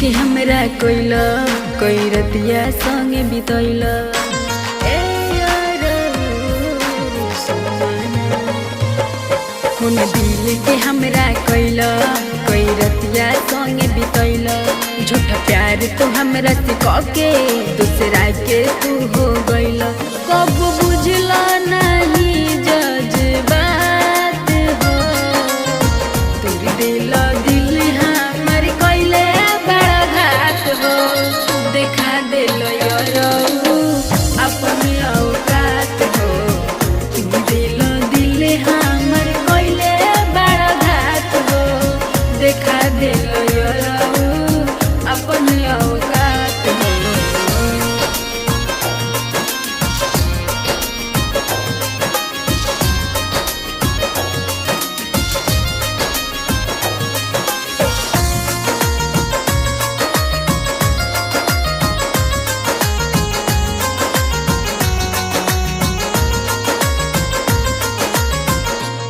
के हमरा कोइला कोई रतिया संगे बितैला दिल के हमरा कोइला कोई रतिया संगे बितैला झूठा प्यार तो हमरा से के दूसरा के तू हो गइला कब बुझला नहीं जज्बात हो तोरी दिल हमर कोइले बड़ा घात हो देखा दिल अपन औकात हो दिल हमर कोइले बड़ा घात हो देखा दिल अपन औकात हो।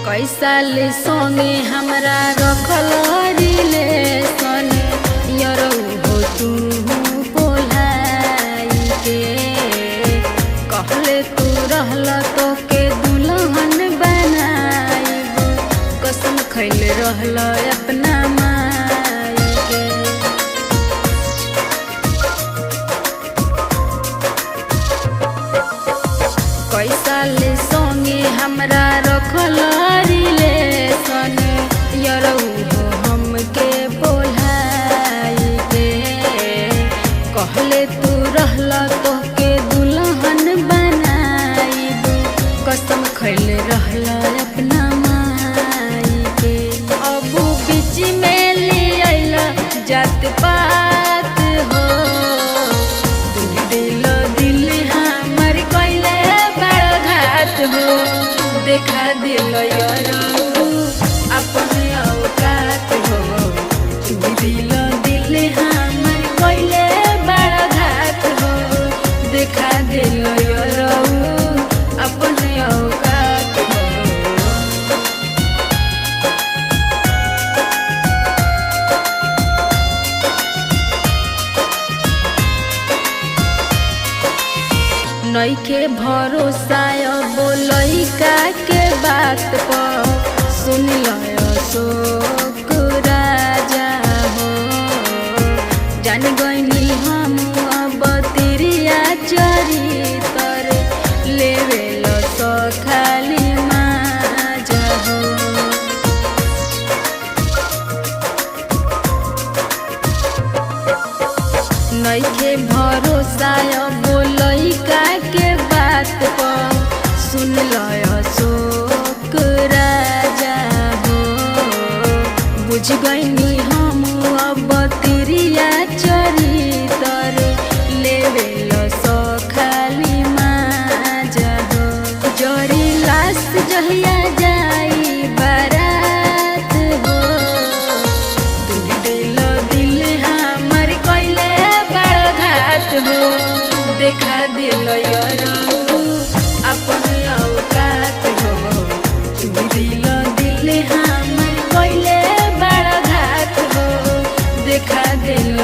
कई साल संगे हमरा रखल रिलेशन यरौ हो तू बोलाई के कहले तू रहल तो के दुल्हन बनाइब कसम खैले रहल अपना माई के कई साल संगे हमरा रखल रिलेशन यरौ हो हमके बोलाई के कहले तू रहल तो के दुल्हन बनाइब कसम खैले रहल अपना माई के अब बीच में ले अइला जात पात हो दिल हमर कोइले बड़ा घात हो देखा दिल अपन औकात हो दिल हमर कोइले बड़ा घात हो देखा दिल अपन औकात हो। नइखे भरोसा बोलैका के बात पर सुन अशोक राजा हो जान गइनी हम अब तिरिया चरितर लेवेल खाली माजा हो नइखे भरोसा बोलैका के बात पर सुन अशोक राजा हो बुझ गइनी हम अब तिरिया चरितर लेवेल खाली माजा हो जरी लाश जहिया जाई बारात हो दिल हमर कोइले बड़ा घात हो देखा दिल अपन औकात हो दिल हमर कोइले बड़ा घात हो देखा दिल